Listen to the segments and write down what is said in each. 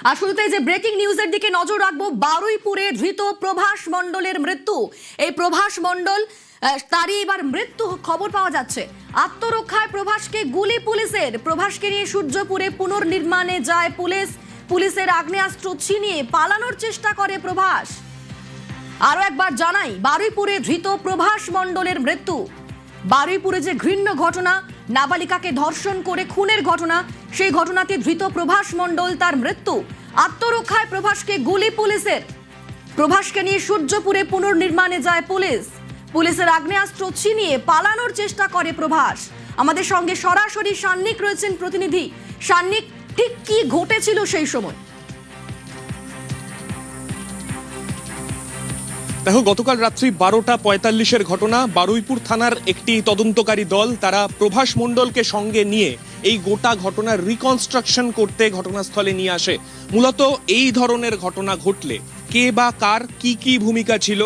আর শুরুতেই যে ব্রেকিং নিউজের দিকে নজর রাখবো, বারুইপুরে ধৃত প্রভাস মণ্ডলের মৃত্যু। এই প্রভাস মণ্ডল তারই এবার মৃত্যু খবর পাওয়া যাচ্ছে। আত্মরক্ষায় প্রভাসকে গুলি পুলিশের। প্রভাসকে নিয়ে সূর্যপুরে পুনর্নির্মাণে যায় পুলিশ। পুলিশের আগ্নেয়াস্ত্র ছিনিয়ে পালানোর চেষ্টা করে প্রভাস। আরো একবার জানাই, বারুইপুরে ধৃত প্রভাস মণ্ডলের মৃত্যু। বারুইপুরে যে ঘৃণ্য ঘটনা, নাবালিকাকে ধর্ষণ করে খুনের ঘটনা, সেই ঘটনাতে ধৃত প্রভাস মণ্ডল, তার মৃত্যু। আত্মরক্ষায় প্রভাসকে গুলি পুলিশের। প্রভাসকে নিয়ে সূর্যপুরে পুনর্নির্মাণে যায় পুলিশ। পুলিশের আগ্নেয়াস্ত্র ছিনিয়ে পালানোর চেষ্টা করে প্রভাস। আমাদের সঙ্গে সরাসরি সান্নিক রয়েছেন প্রতিনিধি। সান্নিক, ঠিক কি ঘটেছিল সেই সময়? দেখো, গতকাল রাত্রি 12:45-এর ঘটনা। বারুইপুর থানার একটি তদন্তকারী দল, তারা প্রভাস মণ্ডলকে সঙ্গে নিয়ে এই গোটা ঘটনার রিকনস্ট্রাকশন করতে ঘটনাস্থলে নিয়ে আসে। মূলত এই ধরনের ঘটনা ঘটলে কে বা কার কি ভূমিকা ছিল,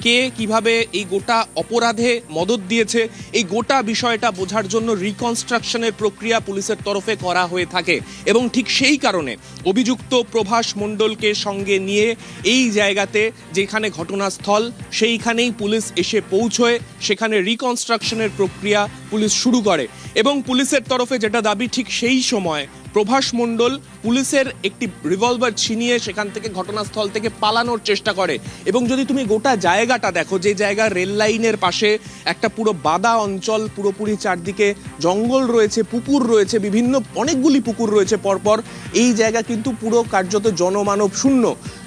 কে কিভাবে এই গোটা অপরাধে মদত দিয়েছে, এই গোটা বিষয়টা বোঝার জন্য রিকনস্ট্রাকশনের প্রক্রিয়া পুলিশের তরফে করা হয়ে থাকে। এবং ঠিক সেই কারণে অভিযুক্ত প্রভাস মণ্ডলকে সঙ্গে নিয়ে এই জায়গাতে, যেখানে ঘটনাস্থল, সেইখানেই পুলিশ এসে পৌঁছয়। সেখানে রিকনস্ট্রাকশনের প্রক্রিয়া পুলিশ শুরু করে এবং পুলিশের তরফে যেটা দাবি, ঠিক সেই সময় প্রভাস মণ্ডল পুলিশের একটি রিভলভার ছিনিয়ে সেখান থেকে ঘটনাস্থল থেকে পালানোর চেষ্টা করে। এবং যদি তুমি গোটা জায়গাটা দেখো, যে জায়গা রেল লাইনের পাশে একটা পুরো বাদা অঞ্চল, পুরোপুরি চারদিকে জঙ্গল রয়েছে, পুকুর রয়েছে, বিভিন্ন অনেকগুলি পুকুর রয়েছে পরপর, এই জায়গা কিন্তু পুরো কার্যত জনমানব শূন্য।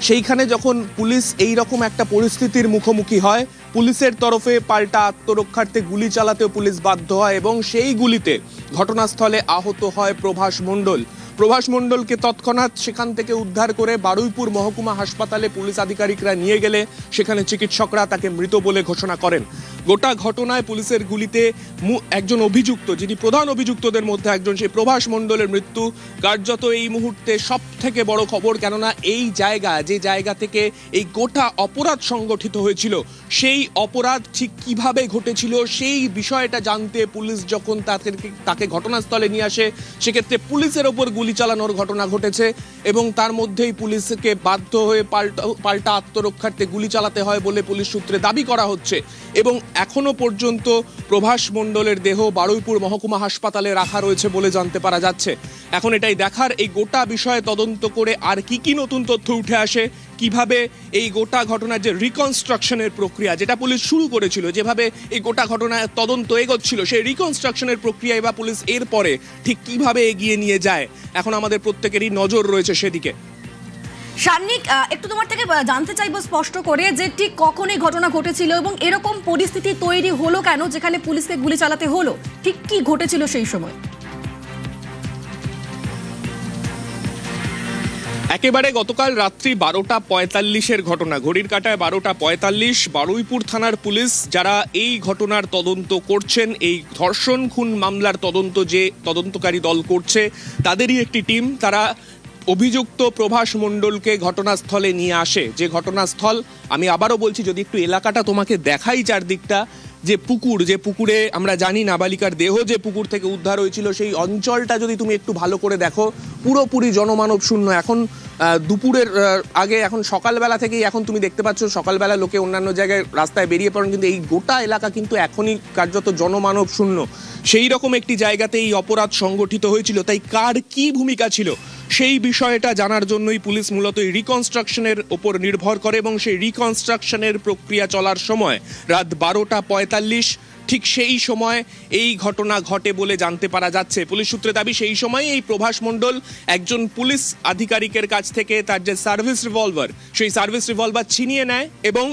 সেইখানে যখন পুলিশ এই রকম একটা পরিস্থিতির মুখোমুখি হয়, পুলিশের তরফে পাল্টা আত্মরক্ষার্থে গুলি চালাতেও পুলিশ বাধ্য হয় এবং সেই গুলিতে ঘটনাস্থলে আহত হয় প্রভাস মণ্ডল। প্রভাস মণ্ডলকে তৎক্ষণাৎ সেখান থেকে উদ্ধার করে বারুইপুর মহকুমা হাসপাতালে পুলিশ আধিকারিকরা নিয়ে গেলে সেখানে চিকিৎসকরা তাকে মৃত বলে ঘোষণা করেন। গোটা ঘটনায় পুলিশের গুলিতে একজন অভিযুক্ত, যিনি প্রধান অভিযুক্তদের মধ্যে একজন, সেই প্রভাস মণ্ডলের মৃত্যু কার্যত এই মুহূর্তে সব থেকে বড় খবর। কেননা এই জায়গা, যে জায়গা থেকে এই গোটা অপরাধ সংগঠিত হয়েছিল, সেই অপরাধ ঠিক কিভাবে ঘটেছিল সেই বিষয়টা জানতে পুলিশ যখন তাকে ঘটনাস্থলে নিয়ে আসে, সেক্ষেত্রে পুলিশের ওপর গুলি চালানোর ঘটনা ঘটেছে এবং তার মধ্যেই পুলিশকে বাধ্য হয়ে পাল্টা আত্মরক্ষার্থে গুলি চালাতে হয় বলে পুলিশ সূত্রে দাবি করা হচ্ছে। এবং এখনো পর্যন্ত প্রভাস মণ্ডলের দেহ বারুইপুর মহকুমা হাসপাতালে রাখা রয়েছে বলে জানতে পারা যাচ্ছে। এখন এটাই দেখার, এই গোটা বিষয়ে তদন্ত করে আর কি নতুন তথ্য উঠে আসে, কিভাবে এই গোটা ঘটনার যে রিকনস্ট্রাকশনের প্রক্রিয়া, যেটা পুলিশ শুরু করেছিল, যেভাবে এই গোটা ঘটনায় তদন্ত এগোচ্ছিল, সেই রিকনস্ট্রাকশনের প্রক্রিয়ায় বা পুলিশ এরপরে ঠিক কিভাবে এগিয়ে নিয়ে যায়, এখন আমাদের প্রত্যেকেরই নজর রয়েছে সেদিকে। সান্নিক, একটু তোমার থেকে জানতে চাইবো স্পষ্ট করে যে ঠিক কখন এই ঘটনা ঘটেছিল এবং এরকম পরিস্থিতি তৈরি হলো কেন যেখানে পুলিশকে গুলি চালাতে হলো, ঠিক কি ঘটেছিল সেই সময়? একেবারে গতকাল রাত্রি 12:45-এর ঘটনা, ঘড়ির কাঁটায় 12:45। বারুইপুর থানার পুলিশ, যারা এই ঘটনার তদন্ত করছেন, এই ধর্ষণ খুন মামলার তদন্ত যে তদন্তকারী দল করছে, তাদেরই একটি টিম, তারা অভিযুক্ত প্রভাস মণ্ডলকে ঘটনাস্থলে নিয়ে আসে। যে ঘটনাস্থল, আমি আবারও বলছি, যদি একটু এলাকাটা তোমাকে দেখাই, চারদিকটা যে পুকুর, যে পুকুরে আমরা জানি নাবালিকার দেহ যে পুকুর থেকে উদ্ধার হয়েছিল, সেই অঞ্চলটা যদি তুমি একটু ভালো করে দেখো, পুরোপুরি জনমানব শূন্য। এখন দুপুরের আগে, এখন সকালবেলা থেকেই এখন তুমি দেখতে পাচ্ছ, সকালবেলা লোকে অন্যান্য জায়গায় রাস্তায় বেরিয়ে পড়েন, কিন্তু এই গোটা এলাকা কিন্তু এখনই কার্যত জনমানব শূন্য। সেই রকম একটি জায়গাতে এই অপরাধ সংগঠিত হয়েছিল। তাই কার কি ভূমিকা ছিল সেই বিষয়টা জানার জন্যই পুলিশ মূলত এই রিকনস্ট্রাকশনের ওপর নির্ভর করে এবং সেই রিকনস্ট্রাকশনের প্রক্রিয়া চলার সময় রাত 12:45 ঠিক সেই সময় এই ঘটনা ঘটে বলে জানতে পারা যাচ্ছে। পুলিশ সূত্রে দাবি, সেই সময় এই প্রভাস মণ্ডল একজন পুলিশ আধিকারিকের কাছ থেকে তার যে সার্ভিস রিভলভার, সেই সার্ভিস রিভলভার ছিনিয়ে নেয় এবং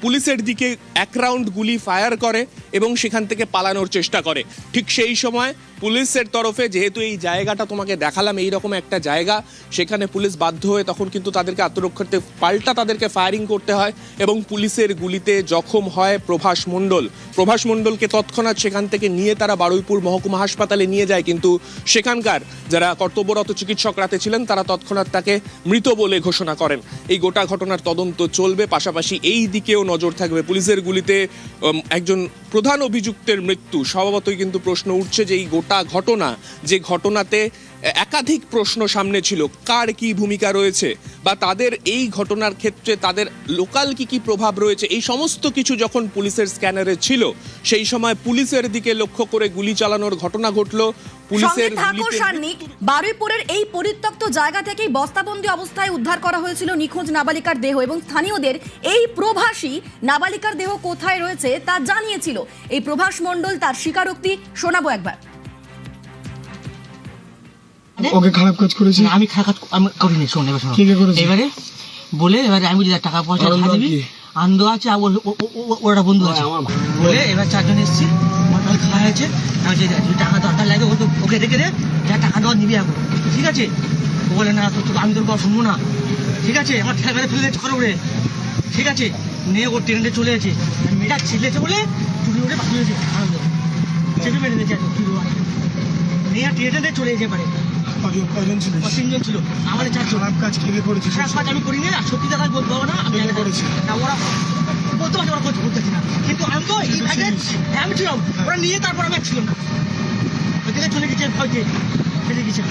পুলিশের দিকে এক রাউন্ড গুলি ফায়ার করে এবং সেখান থেকে পালানোর চেষ্টা করে। ঠিক সেই সময় পুলিশের তরফে, যেহেতু এই জায়গাটা তোমাকে দেখালাম এইরকম একটা জায়গা, সেখানে পুলিশ বাধ্য হয়ে তখন কিন্তু তাদেরকে আত্মরক্ষার্থে পাল্টা তাদেরকে ফায়ারিং করতে হয় এবং পুলিশের গুলিতে জখম হয় প্রভাস মণ্ডল। প্রভাস মণ্ডলকে তৎক্ষণাৎ সেখান থেকে নিয়ে তারা বারুইপুর মহকুমা হাসপাতালে নিয়ে যায়, কিন্তু সেখানকার যারা কর্তব্যরত চিকিৎসক রাতে ছিলেন, তারা তৎক্ষণাৎ তাকে মৃত বলে ঘোষণা করেন। এই গোটা ঘটনার তদন্ত চলবে, পাশাপাশি এই দিকেও নজর থাকবে। পুলিশের গুলিতে একজন প্রধান অভিযুক্তের মৃত্যু, স্বভাবতই কিন্তু প্রশ্ন উঠছে যে এই গোটা ঘটনা, যে ঘটনাতে একাধিক প্রশ্ন সামনে ছিল, কার কি ভূমিকা রয়েছে বা তাদের এই ঘটনার ক্ষেত্রে তাদের লোকাল কি প্রভাব রয়েছে, এই সমস্ত কিছু যখন পুলিশের স্ক্যানারে ছিল সেই সময় পুলিশের দিকে লক্ষ্য করে গুলি চালানোর ঘটনা ঘটলো। পুলিশের বারুইপুরের এই পরিত্যক্ত জায়গা থেকেই বস্তাবন্দি অবস্থায় উদ্ধার করা হয়েছিল নিখোঁজ নাবালিকার দেহ, এবং স্থানীয়দের এই প্রভাসী নাবালিকার দেহ কোথায় রয়েছে তা জানিয়েছিল। এই প্রভাস মণ্ডল তার স্বীকারোক্তি শোনাবো একবার। ওকে খারাপ কাজ করেছি আমি খারাপ কাজ আমি করিনি। শোন এবার শোনো, এবারে বলে এবারে আমি টাকা পয়সা দিবি আনন্দ আছে, আর ওরা বন্ধু আছে বলে এবার চারজন এসেছি, আমার খাওয়া হয়েছে। আমি টাকা দরকার লাগে ওকে রেখে দে, যা টাকা দেওয়া নিবি এখন, ঠিক আছে? ও বলে না আমি তোর কথা শুনবো না, ঠিক আছে? আমার ঠেলা ফেলে ফেলে খরচ করে, ঠিক আছে? নিয়ে ও ট্রেনে চলে গেছে, মেয়েটা ছিলেছে বলে চুরি উঠে বাকি হয়েছে আনন্দ চেপে মেরে দিয়েছে, নিয়ে ট্রেনে চলে যেতে পারে। কজন ছিল? 3 জন ছিল। আমার 4 জন। খারাপ কাজ কে করেছে? খারাপ কাজ আমি করিনি, আর সত্যি কথা বলতে পারবো না আমি করেছি না, ওরা বলতে পারছে ওরা করতেছি না, কিন্তু আমি তো এই ভাগে আমি ছিলাম, ওরা নিয়ে তারপর আমি ছিলাম না, ওইদিকে চলে গেছে ভয়তে ফেলে গেছে।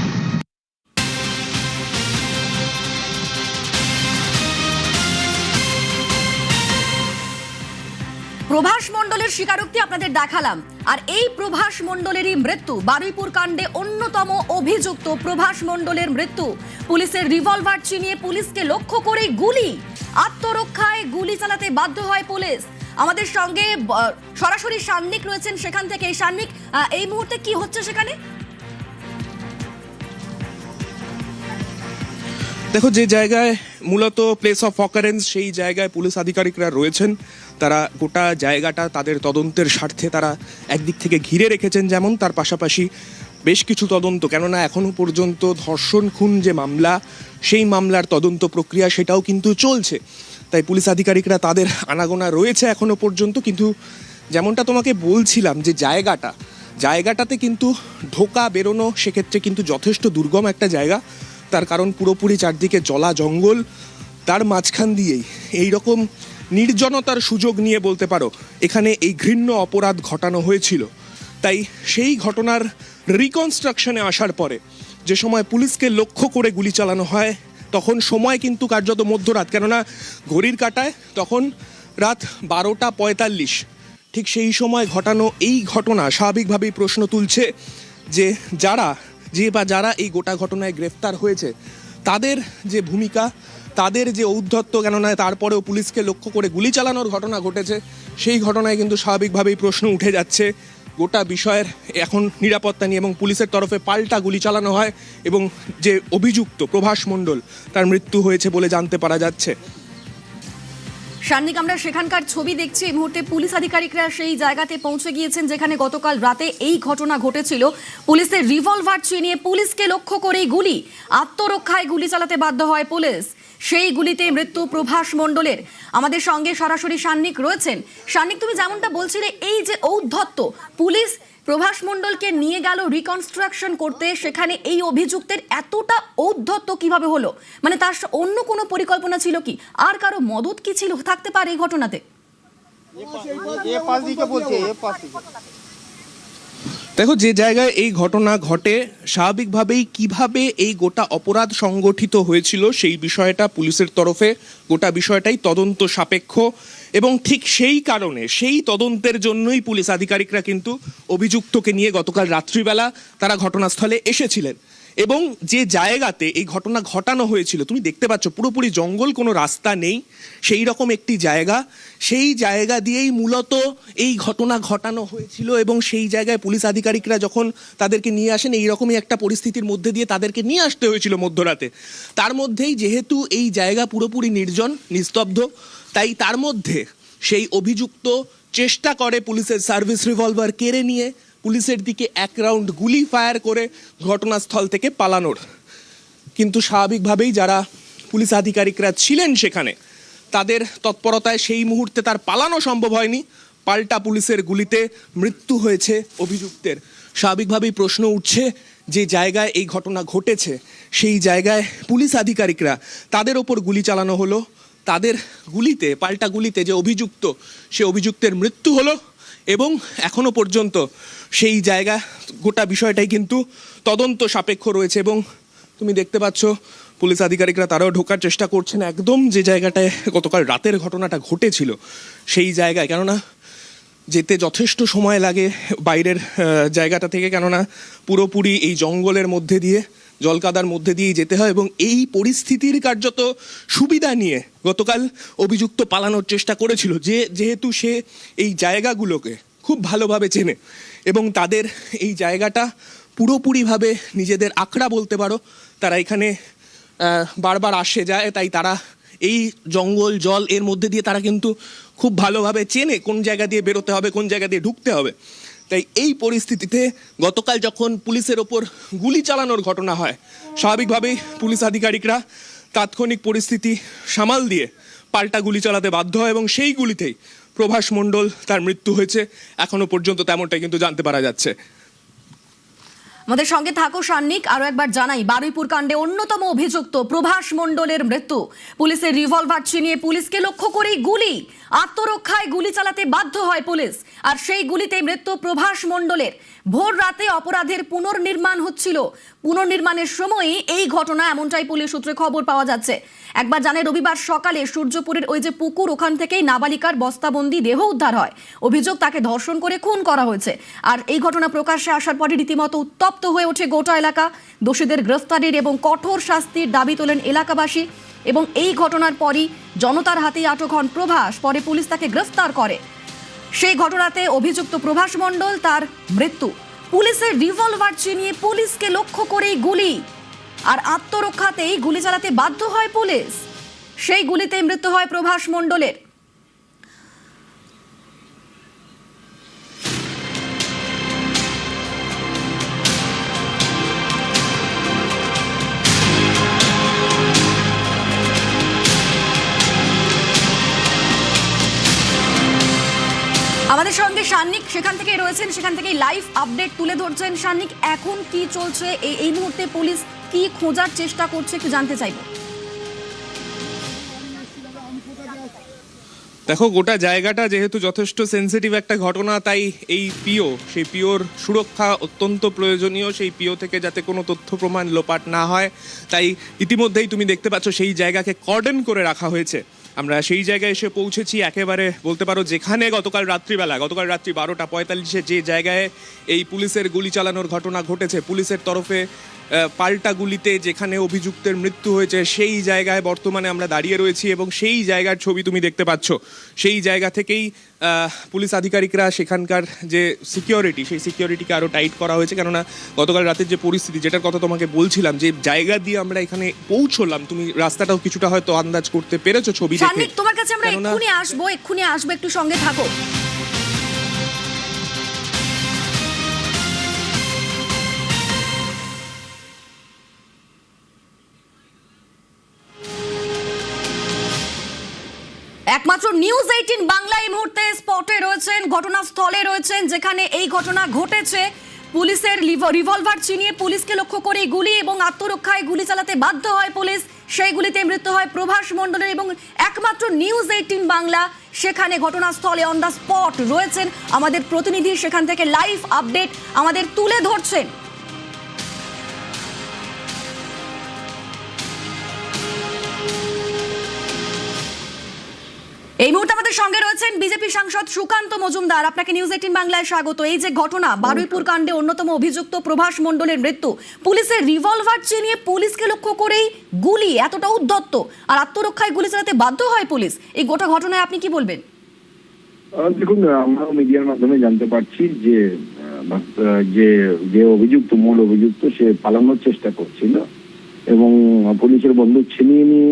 প্রভাস মণ্ডলের স্বীকারোক্তি আপনাদের দেখালাম, আর এই প্রভাস মণ্ডলেরই মৃত্যু। বারুইপুর কাণ্ডে অন্যতম অভিযুক্ত প্রভাস মণ্ডলের মৃত্যু। পুলিশের রিভলভার চিনিয়ে পুলিশকে লক্ষ্য করে গুলি, আত্মরক্ষায় গুলি চালাতে বাধ্য হয় পুলিশ। আমাদের সঙ্গে সরাসরি সান্নিক রয়েছেন সেখান থেকে। এই সান্নিক, এই মুহূর্তে কি হচ্ছে সেখানে? দেখো, যে জায়গায় মূলত প্লেস অফ অকারেন্স সেই জায়গায় পুলিশ আধিকারিকরা রয়েছেন। তারা গোটা জায়গাটা তাদের তদন্তের স্বার্থে তারা একদিক থেকে ঘিরে রেখেছেন, যেমন তার পাশাপাশি বেশ কিছু তদন্ত, কেননা এখনো পর্যন্ত ধর্ষণ খুন যে মামলা, সেই মামলার তদন্ত প্রক্রিয়া সেটাও কিন্তু চলছে। তাই পুলিশ আধিকারিকরা তাদের আনাগোনা রয়েছে এখনো পর্যন্ত। কিন্তু যেমনটা তোমাকে বলছিলাম, যে জায়গাটাতে কিন্তু ঢোকা বেরোনো সেক্ষেত্রে কিন্তু যথেষ্ট দুর্গম একটা জায়গা। তার কারণ পুরোপুরি চারদিকে জলা জঙ্গল, তার মাঝখান দিয়েই এই রকম নির্জনতার সুযোগ নিয়ে বলতে পারো এখানে এই ঘৃণ্য অপরাধ ঘটানো হয়েছিল। তাই সেই ঘটনার রিকনস্ট্রাকশনে আসার পরে যে সময় পুলিশকে লক্ষ্য করে গুলি চালানো হয়, তখন সময় কিন্তু কার্যত মধ্যরাত, কেননা ঘড়ির কাঁটায় তখন রাত 12:45। ঠিক সেই সময় ঘটানো এই ঘটনা স্বাভাবিকভাবেই প্রশ্ন তুলছে যে যারা এই গোটা ঘটনায় গ্রেফতার হয়েছে তাদের যে ভূমিকা, তাদের যে ঔদ্ধত্য, কেননা তারপরেও পুলিশকে লক্ষ্য করে গুলি চালানোর ঘটনা ঘটেছে, সেই ঘটনায় কিন্তু স্বাভাবিকভাবেই প্রশ্ন উঠে যাচ্ছে গোটা বিষয়ের এখন নিরাপত্তা নিয়ে। এবং পুলিশের তরফে পাল্টা গুলি চালানো হয় এবং যে অভিযুক্ত প্রভাস মণ্ডল তার মৃত্যু হয়েছে বলে জানতে পারা যাচ্ছে। সান্নিক, আমরা সেখানকার ছবি দেখছি। এই মুহূর্তে পুলিশ আধিকারিকরা সেই জায়গাতে পৌঁছে গিয়েছেন যেখানে গতকাল রাতে এই ঘটনা ঘটেছিল। পুলিশের রিভলভার চিনিয়ে পুলিশকে লক্ষ্য করেই গুলি, আত্মরক্ষায় গুলি চালাতে বাধ্য হয় পুলিশ। সেই গুলিতে মৃত্যু প্রভাস মণ্ডলের। আমাদের সঙ্গে সরাসরি সান্নিক রয়েছেন। সান্নিক, তুমি যেমনটা বলছিলে, এই যে ঔদ্ধত্য, পুলিশ প্রভাস মণ্ডলকে নিয়ে গেল রিকনস্ট্রাকশন করতে, সেখানে এই অভিযুক্তের এতটা ঔদ্ধত্য কিভাবে হলো? মানে তার অন্য কোনো পরিকল্পনা ছিল কি, আর কারো মদত কি ছিল থাকতে পারে এই ঘটনাতে? দেখো, যে জায়গায় এই ঘটনা ঘটে, স্বাভাবিকভাবেই কিভাবে এই গোটা অপরাধ সংগঠিত হয়েছিল সেই বিষয়টা পুলিশের তরফে গোটা বিষয়টাই তদন্ত সাপেক্ষ, এবং ঠিক সেই কারণে সেই তদন্তের জন্যই পুলিশ আধিকারিকরা কিন্তু অভিযুক্তকে নিয়ে গতকাল রাত্রিবেলা তারা ঘটনাস্থলে এসেছিলেন। এবং যে জায়গাতে এই ঘটনা ঘটানো হয়েছিল, তুমি দেখতে পাচ্ছ পুরোপুরি জঙ্গল, কোনো রাস্তা নেই, সেই রকম একটি জায়গা। সেই জায়গা দিয়েই মূলত এই ঘটনা ঘটানো হয়েছিল। এবং সেই জায়গায় পুলিশ আধিকারিকরা যখন তাদেরকে নিয়ে আসেন, এইরকমই একটা পরিস্থিতির মধ্যে দিয়ে তাদেরকে নিয়ে আসতে হয়েছিল মধ্যরাতে। তার মধ্যেই যেহেতু এই জায়গা পুরোপুরি নির্জন, নিস্তব্ধ, তাই তার মধ্যে সেই অভিযুক্ত চেষ্টা করে পুলিশের সার্ভিস রিভলভার কেড়ে নিয়ে পুলিশের দিকে 1 রাউন্ড গুলি ফায়ার করে ঘটনাস্থল থেকে পালানোর। কিন্তু স্বাভাবিকভাবেই যারা পুলিশ আধিকারিকরা ছিলেন সেখানে, তাদের তৎপরতায় সেই মুহূর্তে তার পালানো সম্ভব হয়নি। পাল্টা পুলিশের গুলিতে মৃত্যু হয়েছে অভিযুক্তের। স্বাভাবিকভাবেই প্রশ্ন উঠছে, যে জায়গায় এই ঘটনা ঘটেছে সেই জায়গায় পুলিশ আধিকারিকরা তাদের ওপর গুলি চালানো হলো, তাদের গুলিতে, পাল্টা গুলিতে যে অভিযুক্ত, সে অভিযুক্তের মৃত্যু হলো। এবং এখনো পর্যন্ত সেই জায়গা গোটা বিষয়টাই কিন্তু তদন্ত সাপেক্ষ রয়েছে। এবং তুমি দেখতে পাচ্ছ পুলিশ আধিকারিকরা তারাও ঢোকার চেষ্টা করছেন একদম যে জায়গাটায় গতকাল রাতের ঘটনাটা ঘটেছিল সেই জায়গায়, কেননা যেতে যথেষ্ট সময় লাগে বাইরের জায়গাটা থেকে, কেননা পুরোপুরি এই জঙ্গলের মধ্যে দিয়ে জলকাদার মধ্যে দিয়েই যেতে হয়। এবং এই পরিস্থিতির কার্যত সুবিধা নিয়ে গতকাল অভিযুক্ত পালানোর চেষ্টা করেছিল, যেহেতু সে এই জায়গাগুলোকে খুব ভালোভাবে চেনে এবং তাদের এই জায়গাটা পুরোপুরিভাবে নিজেদের আখড়া বলতে পারো, তারা এখানে বারবার আসে যায়, তাই তারা এই জঙ্গল জল এর মধ্যে দিয়ে তারা কিন্তু খুব ভালোভাবে চেনে কোন জায়গা দিয়ে বেরোতে হবে, কোন জায়গা দিয়ে ঢুকতে হবে। তাই এই পরিস্থিতিতে গতকাল যখন পুলিশের ওপর গুলি চালানোর ঘটনা হয়, স্বাভাবিকভাবেই পুলিশ আধিকারিকরা তাৎক্ষণিক পরিস্থিতি সামাল দিয়ে পাল্টা গুলি চালাতে বাধ্য হয় এবং সেই গুলিতেই প্রভাস মণ্ডল তার মৃত্যু হয়েছে। এখনো পর্যন্ত তেমনটাই কিন্তু জানতে পারা যাচ্ছে। আমাদের সঙ্গে থাকো সান্নিক। আরো একবার জানাই, বারুইপুর কাণ্ডে অন্যতম অভিযুক্ত প্রভাস মণ্ডলের মৃত্যু। পুলিশের রিভলভার ছিনিয়ে পুলিশকে লক্ষ্য করেই গুলি, আত্মরক্ষায় গুলি চালাতে বাধ্য হয় পুলিশ, আর সেই গুলিতে মৃত্যু প্রভাস মণ্ডলের। ভোর রাতে অপরাধের পুনর্নির্মাণ হচ্ছিল, পুনর্নির্মাণের সময়ই এই ঘটনা, এমনটাই পুলিশ সূত্রে খবর পাওয়া যাচ্ছে। একবার জানে, রবিবার সকালে সূর্যপুরের ওই যে পুকুর, ওখান থেকেই নাবালিকার বস্তাবন্দি দেহ উদ্ধার হয়। অভিযোগ তাকে ধর্ষণ করে খুন করা হয়েছে। আর এই ঘটনা প্রকাশ্যে আসার পরে রীতিমতো উত্তপ্ত হয়ে ওঠে গোটা এলাকা। দোষীদের গ্রেফতারের এবং কঠোর শাস্তির দাবি তোলেন এলাকাবাসী। এবং এই ঘটনার পরই জনতার হাতে আটক হন প্রভাস। পরে পুলিশ তাকে গ্রেফতার করে। সেই ঘটনাতে অভিযুক্ত প্রভাস মণ্ডল, তার মৃত্যু। পুলিশের রিভলভার ছিনিয়ে পুলিশকে লক্ষ্য করেই গুলি, আর আত্মরক্ষাতেই গুলি চালাতে বাধ্য হয় পুলিশ। সেই গুলিতেই মৃত্যু হয় প্রভাস মণ্ডলের। আমাদের সঙ্গে সান্নিক সেখান থেকে রয়েছেন, সেখান থেকে লাইভ আপডেট তুলে ধরছেন। সান্নিক, এখন কি চলছে এই মুহূর্তে? পুলিশ কি খোঁজার চেষ্টা করছে একটু জানতে চাইবো। দেখো, গোটা জায়গাটা যেহেতু যথেষ্ট সেন্সিটিভ একটা ঘটনা, তাই এই সেই পিওর সুরক্ষা অত্যন্ত প্রয়োজনীয়। সেই পিও থেকে যাতে কোনো তথ্য প্রমাণ লোপাট না হয়, তাই ইতিমধ্যেই তুমি দেখতে পাচ্ছ সেই জায়গাকে কর্ডন করে রাখা হয়েছে। আমরা সেই জায়গায় এসে পৌঁছেছি, একেবারে বলতে পারো যেখানে গতকাল রাত্রি 12:45 যে জায়গায় এই পুলিশের গুলি চালানোর ঘটনা ঘটেছে, পুলিশের তরফে পাল্টা গুলিতে যেখানে অভিযুক্তের মৃত্যু হয়েছে, সেই জায়গায় বর্তমানে আমরা দাঁড়িয়ে রয়েছি। এবং সেই জায়গার ছবি তুমি দেখতে পাচ্ছ। সেই জায়গা থেকেই পুলিশ আধিকারিকরা সেখানকার যে সিকিউরিটি, সেই সিকিউরিটিকে আরও টাইট করা হয়েছে। কেননা গতকাল রাতের যে পরিস্থিতি, যেটার কথা তোমাকে বলছিলাম, যে জায়গা দিয়ে আমরা এখানে পৌঁছলাম, তুমি রাস্তাটাও কিছুটা হয়তো আন্দাজ করতে পেরেছো ছবি দেখে। তোমার কাছে আমরা এক্ষুনি আসবো, একটু সঙ্গে থাকো। একমাত্র নিউজ 18 বাংলা এই মুহূর্তে স্পটে রয়েছেন, ঘটনাস্থলে রয়েছেন, যেখানে এই ঘটনা ঘটেছে। পুলিশের রিভলভার ছিনিয়ে পুলিশকে লক্ষ্য করে গুলি এবং আত্মরক্ষায় গুলি চালাতে বাধ্য হয় পুলিশ। সেই গুলিতে মৃত্যু হয় প্রভাস মণ্ডলের। এবং একমাত্র নিউজ 18 বাংলা সেখানে ঘটনাস্থলে অন দ্য স্পট রয়েছেন। আমাদের প্রতিনিধি সেখান থেকে লাইভ আপডেট আমাদের তুলে ধরছেন। এই মুহূর্তে আমাদের সঙ্গে রয়েছেন বিজেপি সাংসদ সুকান্ত মজুমদার। আপনাকে নিউজ 18 বাংলায় স্বাগত। এই যে ঘটনা, বারুইপুর কাণ্ডে অন্যতম অভিযুক্ত প্রভাস মণ্ডলের মৃত্যু, পুলিশের রিভলভার চিনিয়ে পুলিশকে লক্ষ্য করেই গুলি, এতটা উদ্ধত্ত, আর আত্মরক্ষায় গুলি চালাতে বাধ্য হয় পুলিশ। এই গোটা ঘটনায় আপনি কি বলবেন? দেখুন, আমরা মিডিয়ার মাধ্যমে জানতে পারছি যে অভিযুক্ত, মূল অভিযুক্ত, সে পালানোর চেষ্টা করছিল এবং পুলিশের বন্দুক ছিনিয়ে নিয়ে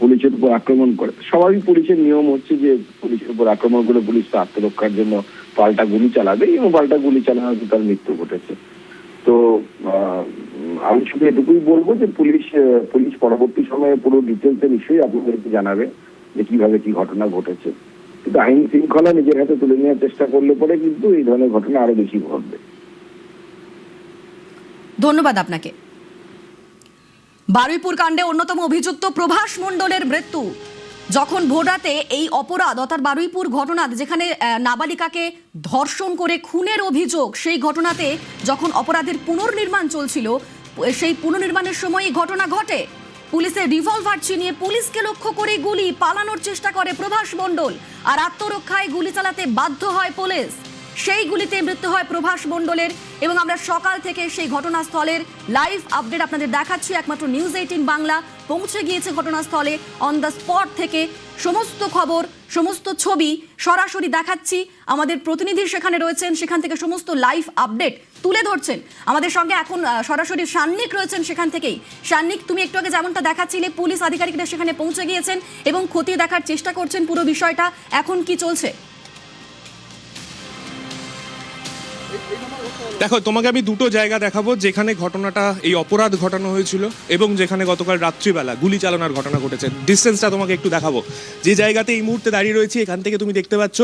পুলিশের উপর আক্রমণ করে। স্বাভাবিক পুলিশের নিয়ম হচ্ছে যে পুলিশের উপর আক্রমণ করে পুলিশ তো আত্মরক্ষার জন্য পাল্টা গুলি চালাবে, এবং পাল্টা গুলি চালানোর তার মৃত্যু ঘটেছে। তো আমি শুধু এটুকুই বলবো যে পুলিশ পরবর্তী সময়ে পুরো ডিটেলসে নিশ্চয়ই আপনাদেরকে জানাবে যে কিভাবে কি ঘটনা ঘটেছে। কিন্তু আইন শৃঙ্খলা নিজের হাতে তুলে নেওয়ার চেষ্টা করলে পরে কিন্তু এই ধরনের ঘটনা আরো বেশি ঘটবে। ধন্যবাদ আপনাকে। বারুইপুর কাণ্ডে অন্যতম অভিযুক্ত প্রভাস মণ্ডলের মৃত্যু। যখন ভোররাতে এই অপরাধ অর্থাৎ বারুইপুর ঘটনা যেখানে নাবালিকাকে ধর্ষণ করে খুনের অভিযোগ, সেই ঘটনাতে যখন অপরাধের পুনর্নির্মাণ চলছিল, সেই পুনর্নির্মাণের সময় এই ঘটনা ঘটে। পুলিশের রিভলভার ছিনিয়ে পুলিশকে লক্ষ্য করে গুলি, পালানোর চেষ্টা করে প্রভাস মণ্ডল, আর আত্মরক্ষায় গুলি চালাতে বাধ্য হয় পুলিশ। সেই গুলিতে মৃত্যু হয় প্রভাস মণ্ডলের। এবং আমরা সকাল থেকে সেই ঘটনাস্থলের লাইভ আপডেট আপনাদের দেখাচ্ছি। একমাত্র নিউজ 18 বাংলা পৌঁছে গিয়েছে ঘটনাস্থলে। অন দ্য স্পট থেকে সমস্ত খবর, সমস্ত ছবি সরাসরি দেখাচ্ছি। আমাদের প্রতিনিধি সেখানে রয়েছেন, সেখান থেকে সমস্ত লাইভ আপডেট তুলে ধরছেন। আমাদের সঙ্গে এখন সরাসরি সান্নিক রয়েছেন সেখান থেকেই। সান্নিক, তুমি একটু আগে যেমনটা দেখাচ্ছিলে, পুলিশ আধিকারিকরা সেখানে পৌঁছে গিয়েছেন এবং খতিয়ে দেখার চেষ্টা করছেন পুরো বিষয়টা। এখন কি চলছে? দেখো, তোমাকে আমি দুটো জায়গা দেখাবো যেখানে ঘটনাটা, এই অপরাধ ঘটানো হয়েছিল এবং যেখানে গতকাল রাত্রিবেলা গুলি চালানোর ঘটনা ঘটেছে। ডিস্টেন্সটা তোমাকে একটু দেখাবো। যে জায়গাতে এই মুহূর্তে দাঁড়িয়ে রয়েছি, এখান থেকে তুমি দেখতে পাচ্ছ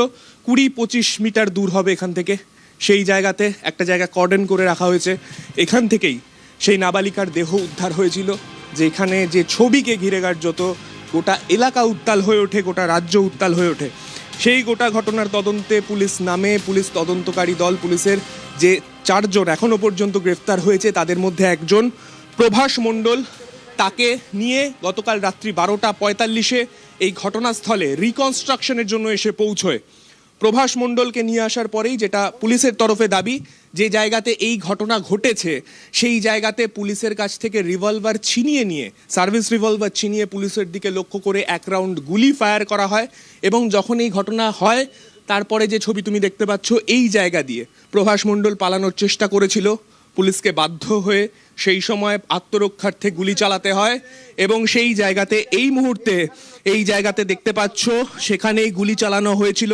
20-25 মিটার দূর হবে এখান থেকে। সেই জায়গাতে একটা জায়গা কর্ডন করে রাখা হয়েছে। এখান থেকেই সেই নাবালিকার দেহ উদ্ধার হয়েছিল, যেখানে যে ছবিকে ঘিরে কার্যত গোটা এলাকা উত্তাল হয়ে ওঠে, গোটা রাজ্য উত্তাল হয়ে ওঠে। সেই গোটা ঘটনার তদন্তে পুলিশ নামে, পুলিশ তদন্তকারী দল, পুলিশের যে 4 জন এখনো পর্যন্ত গ্রেফতার হয়েছে, তাদের মধ্যে একজন প্রভাস মণ্ডল, তাকে নিয়ে গতকাল রাত্রি 12:45 এই ঘটনাস্থলে রিকনস্ট্রাকশনের জন্য এসে পৌঁছয়। প্রভাস মণ্ডলকে নিয়ে আসার পরেই, যেটা পুলিশের তরফে দাবি, যে জায়গাতে এই ঘটনা ঘটেছে সেই জায়গাতে পুলিশের কাছ থেকে রিভলভার ছিনিয়ে নিয়ে, সার্ভিস রিভলভার ছিনিয়ে পুলিশের দিকে লক্ষ্য করে 1 রাউন্ড গুলি ফায়ার করা হয়। এবং যখন এই ঘটনা হয়, তারপরে যে ছবি তুমি দেখতে পাচ্ছ, এই জায়গা দিয়ে প্রভাস মণ্ডল পালানোর চেষ্টা করেছিল। পুলিশকে বাধ্য হয়ে সেই সময় আত্মরক্ষার্থে গুলি চালাতে হয় এবং সেই জায়গাতে এই মুহূর্তে, এই জায়গাতে দেখতে পাচ্ছ, সেখানেই গুলি চালানো হয়েছিল।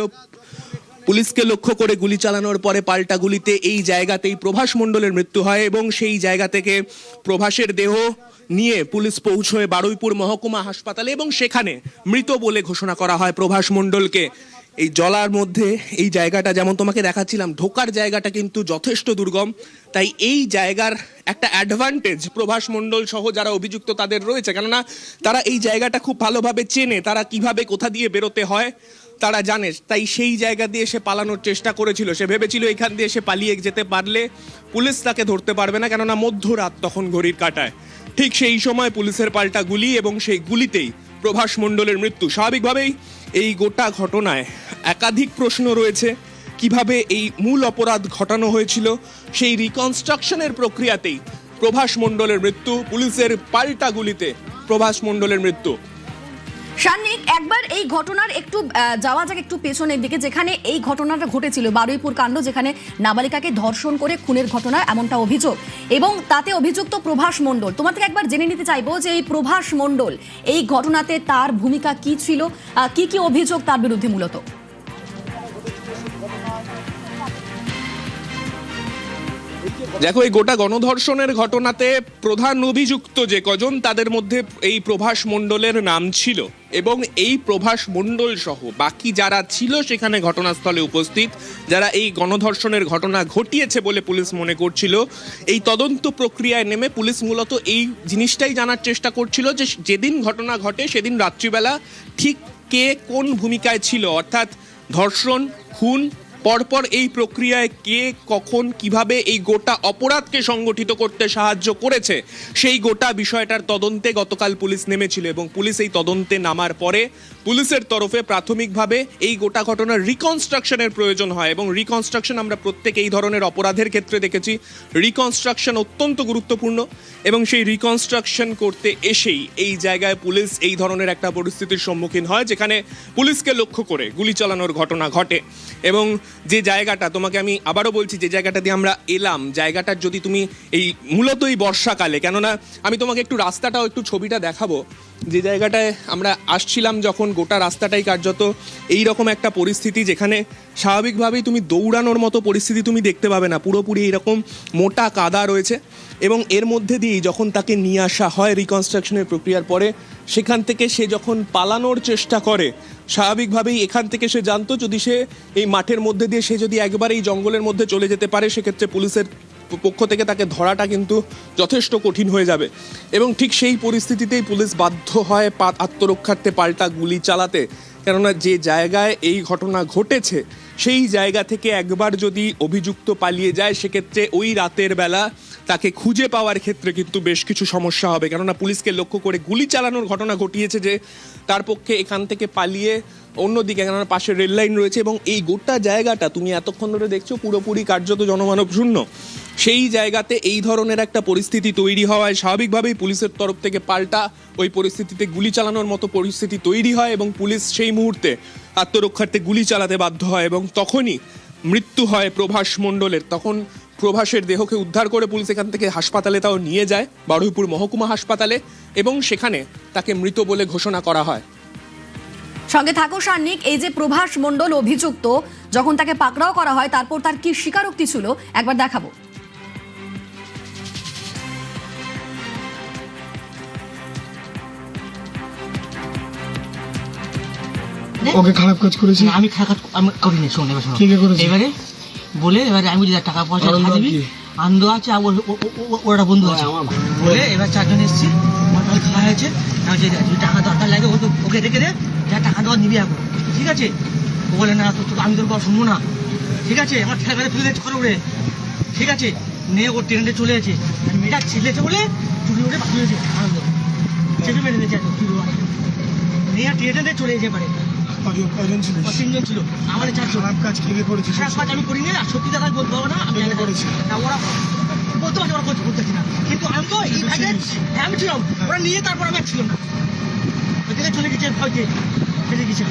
পুলিশকে লক্ষ্য করে গুলি চালানোর পরে পাল্টা গুলিতে এই জায়গাতেই প্রভাস মণ্ডলের মৃত্যু হয় এবং সেই জায়গা থেকে প্রভাসের দেহ নিয়ে পুলিশ পৌঁছয় বারুইপুর মহকুমা হাসপাতালে এবং সেখানে মৃত বলে ঘোষণা করা হয় প্রভাস মণ্ডলকে। এই জলার মধ্যে এই জায়গাটা, যেমন তোমাকে দেখাচ্ছিলাম, ঢোকার জায়গাটা কিন্তু যথেষ্ট দুর্গম। তাই এই জায়গার একটা অ্যাডভান্টেজ প্রভাস মণ্ডল সহ যারা অভিযুক্ত তাদের রয়েছে, কেননা তারা এই জায়গাটা খুব ভালোভাবে চেনে, তারা কিভাবে কোথা দিয়ে বেরোতে হয় তারা জানে। তাই সেই জায়গা দিয়ে সে পালানোর চেষ্টা করেছিল। সে ভেবেছিল এখান দিয়ে সে পালিয়ে যেতে পারলে পুলিশ তাকে ধরতে পারবে না, কেননা মধ্যরাত তখন ঘড়ির কাঁটায়। ঠিক সেই সময় পুলিশের পাল্টা গুলি এবং সেই গুলিতেই প্রভাস মণ্ডলের মৃত্যু। স্বাভাবিকভাবেই এই গোটা ঘটনায় একাধিক প্রশ্ন রয়েছে। কিভাবে এই মূল অপরাধ ঘটানো হয়েছিল, সেই রিকনস্ট্রাকশনের প্রক্রিয়াতেই প্রভাস মণ্ডলের মৃত্যু, পুলিশের পাল্টা গুলিতে প্রভাস মণ্ডলের মৃত্যু। সান্নিক, একবার এই ঘটনার একটু যাওয়া যাক একটু পেছনের দিকে, যেখানে এই ঘটনাটা ঘটেছিল, বারুইপুর কাণ্ড, যেখানে নাবালিকাকে ধর্ষণ করে খুনের ঘটনা, এমনটা অভিযোগ, এবং তাতে অভিযুক্ত প্রভাস মণ্ডল। তোমার থেকে একবার জেনে নিতে চাইবো যে এই প্রভাস মণ্ডল, এই ঘটনাতে তার ভূমিকা কি ছিল, কি কি অভিযোগ তার বিরুদ্ধে মূলত? দেখো, এই গোটা গণধর্ষণের ঘটনাতে প্রধান অভিযুক্ত যে কজন, তাদের মধ্যে এই প্রভাস মণ্ডলের নাম ছিল এবং এই প্রভাস মণ্ডল সহ বাকি যারা ছিল সেখানে ঘটনাস্থলে উপস্থিত, যারা এই গণধর্ষণের ঘটনা ঘটিয়েছে বলে পুলিশ মনে করছিল, এই তদন্ত প্রক্রিয়ায় নেমে পুলিশ মূলত এই জিনিসটাই জানার চেষ্টা করছিল যে যেদিন ঘটনা ঘটে সেদিন রাত্রিবেলা ঠিক কে কোন ভূমিকায় ছিল, অর্থাৎ ধর্ষণ, খুন, পরপর এই প্রক্রিয়ায় কে কখন কিভাবে এই গোটা অপরাধকে সংগঠিত করতে সাহায্য করেছে, সেই গোটা বিষয়টার তদন্তে গতকাল পুলিশ নেমেছিল। এবং পুলিশ এই তদন্তে নামার পরে পুলিশের তরফে প্রাথমিকভাবে এই গোটা ঘটনার রিকনস্ট্রাকশনের প্রয়োজন হয় এবং রিকনস্ট্রাকশন আমরা প্রত্যেক এই ধরনের অপরাধের ক্ষেত্রে দেখেছি, রিকনস্ট্রাকশন অত্যন্ত গুরুত্বপূর্ণ। এবং সেই রিকনস্ট্রাকশন করতে এসেই এই জায়গায় পুলিশ এই ধরনের একটা পরিস্থিতির সম্মুখীন হয়, যেখানে পুলিশকে লক্ষ্য করে গুলি চালানোর ঘটনা ঘটে। এবং যে জায়গাটা, তোমাকে আমি আবারও বলছি, যে জায়গাটা দিয়ে আমরা এলাম, জায়গাটার যদি তুমি এই মূলত এই বর্ষাকালে, কেননা আমি তোমাকে একটু রাস্তাটাও একটু ছবিটা দেখাবো, যে জায়গাটায় আমরা আসছিলাম যখন, গোটা রাস্তাটাই কার্যত এইরকম একটা পরিস্থিতি, যেখানে স্বাভাবিকভাবেই তুমি দৌড়ানোর মতো পরিস্থিতি তুমি দেখতে পাবে না, পুরোপুরি এইরকম মোটা কাদা রয়েছে। এবং এর মধ্যে দিয়েই যখন তাকে নিয়ে আসা হয় রিকনস্ট্রাকশনের প্রক্রিয়ার পরে, সেখান থেকে সে যখন পালানোর চেষ্টা করে, স্বাভাবিকভাবেই এখান থেকে সে জানতো যদি সে এই মাঠের মধ্যে দিয়ে সে যদি একবার এই জঙ্গলের মধ্যে চলে যেতে পারে, সেক্ষেত্রে পুলিশের পক্ষ থেকে তাকে ধরাটা কিন্তু যথেষ্ট কঠিন হয়ে যাবে। এবং ঠিক সেই পরিস্থিতিতেই পুলিশ বাধ্য হয় আত্মরক্ষার্থে পাল্টা গুলি চালাতে, কেননা যে জায়গায় এই ঘটনা ঘটেছে সেই জায়গা থেকে একবার যদি অভিযুক্ত পালিয়ে যায় সেক্ষেত্রে ওই রাতের বেলা তাকে খুঁজে পাওয়ার ক্ষেত্রে কিন্তু বেশ কিছু সমস্যা হবে, কেননা পুলিশকে লক্ষ্য করে গুলি চালানোর ঘটনা ঘটিয়েছে যে তার পক্ষে এখান থেকে পালিয়ে অন্যদিকে, কেননা পাশে রেল লাইন রয়েছে এবং এই গোটা জায়গাটা তুমি এতক্ষণ ধরে দেখছো পুরোপুরি কার্যত জনমানব শূন্য। সেই জায়গাতে এই ধরনের একটা পরিস্থিতি তৈরি হওয়ায় স্বাভাবিকভাবেই পুলিশের তরফ থেকে পাল্টা ওই পরিস্থিতিতে গুলি চালানোর মতো পরিস্থিতি তৈরি হয় এবং পুলিশ সেই মুহূর্তে আত্মরক্ষার্থে গুলি চালাতে বাধ্য হয় এবং তখনই মৃত্যু হয় প্রভাস মণ্ডলের। তখন প্রভাসের দেহকে উদ্ধার করে পুলিশ এখান থেকে হাসপাতালে তাও নিয়ে যায়, বারুইপুর মহকুমা হাসপাতালে, এবং সেখানে তাকে মৃত বলে ঘোষণা করা হয়। সঙ্গে থাকো সান্নিক, এই যে প্রভাস মণ্ডল অভিযুক্ত, যখন তাকে পাকড়াও করা হয় তারপর তার কি স্বীকারোক্তি ছিল একবার দেখাবো। ওকে খারাপ কাজ করেছি। আমি খারাপ আমি করিনি, শোন এবার শোনো। কে করেছে? এবারে বলে এবারে আমি যদি টাকা পয়সা আনন্দ দিবি, কি? আনন্দ আছে আর ওর একটা বন্ধু আছে বলে এবার চারজন এসছি, আমার তাহলে খাওয়া হয়েছে। আমি যে যদি টাকা দরকার লাগে ও তো ওকে রেখে দে, যা টাকা দেওয়া নিবি এখন, ঠিক আছে? ও বলে না আমি তোর কথা শুনবো না, ঠিক আছে? আমার ঠেকাতে তুলে দিচ্ছে করে উড়ে, ঠিক আছে? নিয়ে ও ট্রেনে চলে গেছে, মেয়েটা ছিলেছে বলে চুরি উঠে বাকি হয়েছে, আনন্দ চেপে মেরে দিয়েছে মেয়ে ট্রেনে চলে যেতে পারে। কজন ছিল? তিনজন ছিল, আমার চারজন। খারাপ কাজ কে করেছে? খারাপ কাজ আমি করিনি, আর সত্যি কথা বলতে পারবো না, আমি কে করেছে? না, ওরা বলতে পারছে ওরা বলতেছি না, কিন্তু আমি তো এই ভাগে আমি ছিলাম, ওরা নিয়ে তারপর আমি ছিলাম না, ওই জায়গায় চলে গেছে, ভয়তে চলে গেছে।